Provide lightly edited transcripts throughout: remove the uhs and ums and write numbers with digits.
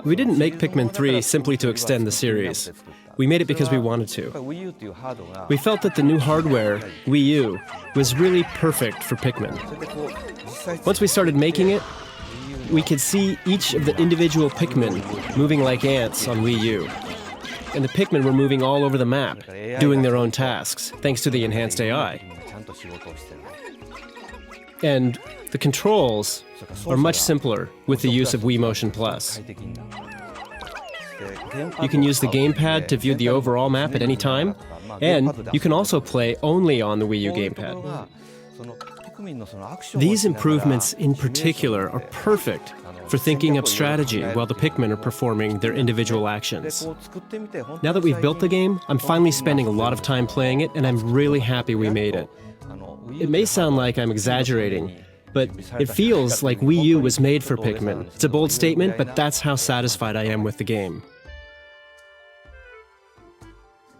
We didn't make Pikmin 3 simply to extend the series. We made it because we wanted to. We felt that the new hardware, Wii U, was really perfect for Pikmin. Once we started making it, we could see each of the individual Pikmin moving like ants on Wii U. And the Pikmin were moving all over the map, doing their own tasks, thanks to the enhanced AI. And the controls are much simpler with the use of Wii Motion Plus. You can use the gamepad to view the overall map at any time, and you can also play only on the Wii U gamepad. These improvements in particular are perfect for thinking up strategy while the Pikmin are performing their individual actions. Now that we've built the game, I'm finally spending a lot of time playing it, and I'm really happy we made it. It may sound like I'm exaggerating, but it feels like Wii U was made for Pikmin. It's a bold statement, but that's how satisfied I am with the game.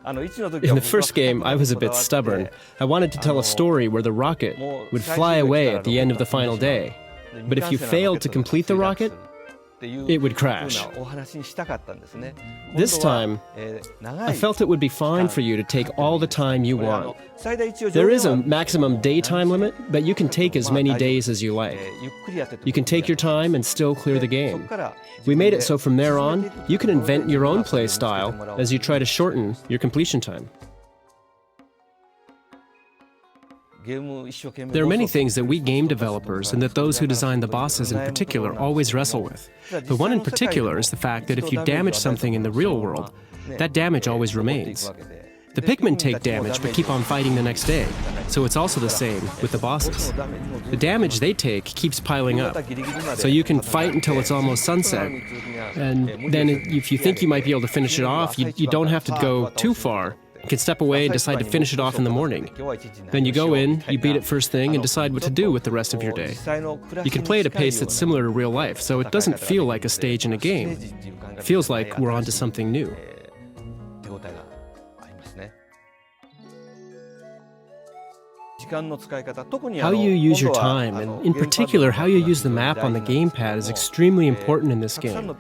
In the first game, I was a bit stubborn. I wanted to tell a story where the rocket would fly away at the end of the final day. But if you failed to complete the rocket, it would crash. This time, I felt it would be fine for you to take all the time you want. There is a maximum day time limit, but you can take as many days as you like. You can take your time and still clear the game. We made it so from there on, you can invent your own play style as you try to shorten your completion time. There are many things that we game developers and that those who design the bosses in particular always wrestle with. The one in particular is the fact that if you damage something in the real world, that damage always remains. The Pikmin take damage but keep on fighting the next day, so it's also the same with the bosses. The damage they take keeps piling up, so you can fight until it's almost sunset, and then if you think you might be able to finish it off, you don't have to go too far. You can step away and decide to finish it off in the morning. Then you go in, you beat it first thing, and decide what to do with the rest of your day. You can play at a pace that's similar to real life, so it doesn't feel like a stage in a game. It feels like we're onto something new. How you use your time, and in particular how you use the map on the gamepad, is extremely important in this game,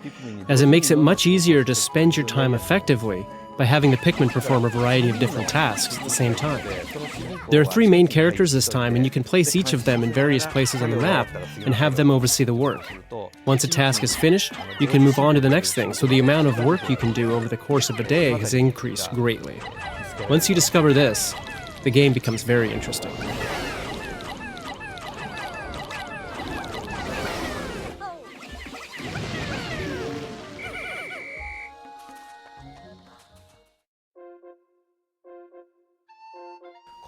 as it makes it much easier to spend your time effectively by having the Pikmin perform a variety of different tasks at the same time. There are 3 main characters this time, and you can place each of them in various places on the map and have them oversee the work. Once a task is finished, you can move on to the next thing, so the amount of work you can do over the course of a day has increased greatly. Once you discover this, the game becomes very interesting.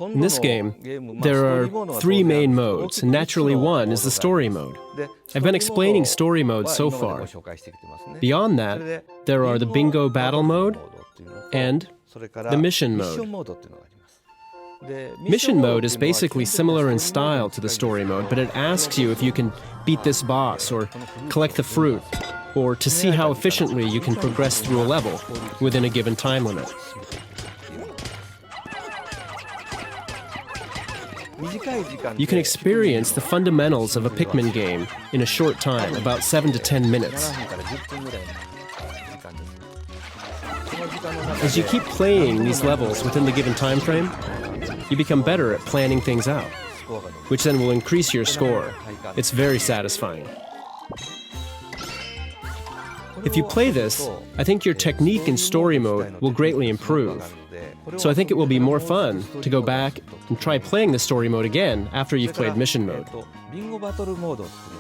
In this game, there are 3 main modes, and naturally one is the story mode. I've been explaining story mode so far. Beyond that, there are the bingo battle mode and the mission mode. Mission mode is basically similar in style to the story mode, but it asks you if you can beat this boss, or collect the fruit, or to see how efficiently you can progress through a level within a given time limit. You can experience the fundamentals of a Pikmin game in a short time, about 7 to 10 minutes. As you keep playing these levels within the given time frame, you become better at planning things out, which then will increase your score. It's very satisfying. If you play this, I think your technique in story mode will greatly improve. So I think it will be more fun to go back and try playing the story mode again after you've played mission mode.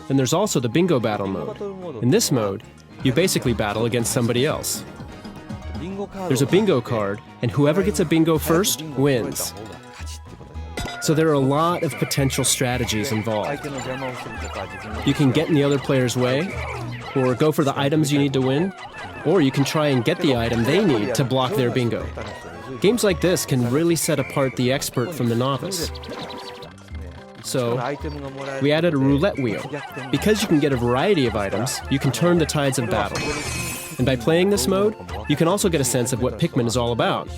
Then there's also the bingo battle mode. In this mode, you basically battle against somebody else. There's a bingo card, and whoever gets a bingo first wins. So there are a lot of potential strategies involved. You can get in the other player's way, or go for the items you need to win, or you can try and get the item they need to block their bingo. Games like this can really set apart the expert from the novice. So, we added a roulette wheel. Because you can get a variety of items, you can turn the tides of battle. And by playing this mode, you can also get a sense of what Pikmin is all about.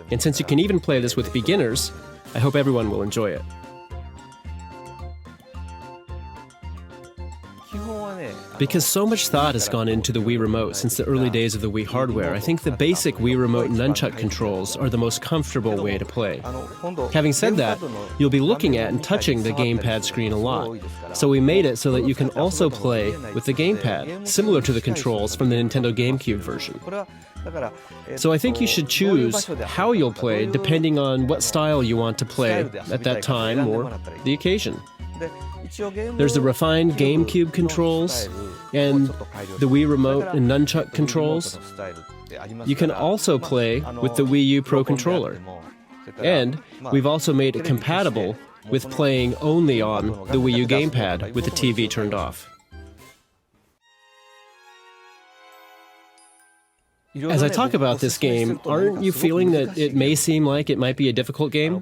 And since you can even play this with beginners, I hope everyone will enjoy it. Because so much thought has gone into the Wii Remote since the early days of the Wii hardware, I think the basic Wii Remote nunchuck controls are the most comfortable way to play. Having said that, you'll be looking at and touching the gamepad screen a lot. So we made it so that you can also play with the gamepad, similar to the controls from the Nintendo GameCube version. So I think you should choose how you'll play depending on what style you want to play at that time or the occasion. There's the refined GameCube controls and the Wii Remote and nunchuck controls. You can also play with the Wii U Pro controller. And we've also made it compatible with playing only on the Wii U gamepad with the TV turned off. As I talk about this game, aren't you feeling that it may seem like it might be a difficult game?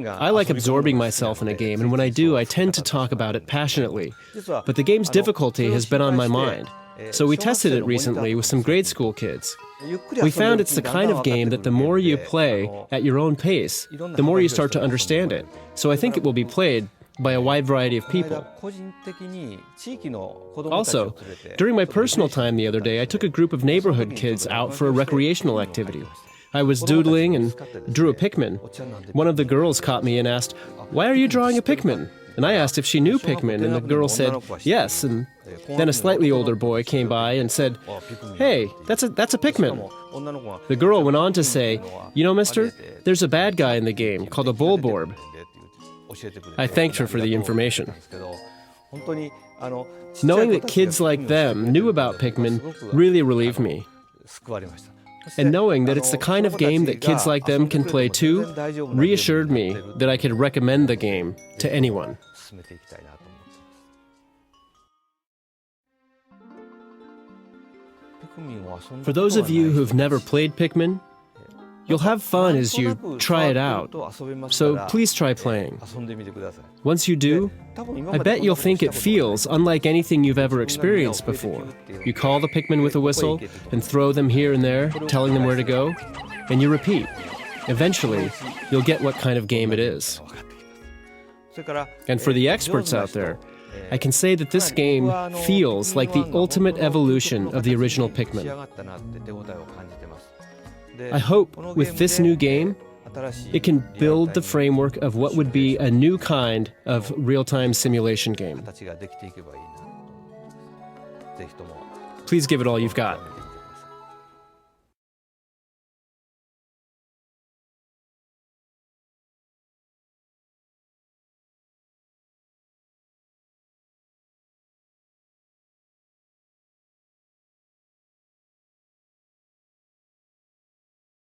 I like absorbing myself in a game, and when I do, I tend to talk about it passionately. But the game's difficulty has been on my mind. So we tested it recently with some grade school kids. We found it's the kind of game that the more you play at your own pace, the more you start to understand it. So I think it will be played by a wide variety of people. Also, during my personal time the other day, I took a group of neighborhood kids out for a recreational activity. I was doodling and drew a Pikmin. One of the girls caught me and asked, "Why are you drawing a Pikmin?" And I asked if she knew Pikmin, and the girl said, "Yes." And then a slightly older boy came by and said, "Hey, that's a Pikmin." The girl went on to say, "You know, mister, there's a bad guy in the game called a Bulborb." I thanked her for the information. Knowing that kids like them knew about Pikmin really relieved me. And knowing that it's the kind of game that kids like them can play too reassured me that I could recommend the game to anyone. For those of you who've never played Pikmin, you'll have fun as you try it out, so please try playing. Once you do, I bet you'll think it feels unlike anything you've ever experienced before. You call the Pikmin with a whistle and throw them here and there, telling them where to go, and you repeat. Eventually, you'll get what kind of game it is. And for the experts out there, I can say that this game feels like the ultimate evolution of the original Pikmin. I hope with this new game, it can build the framework of what would be a new kind of real-time simulation game. Please give it all you've got.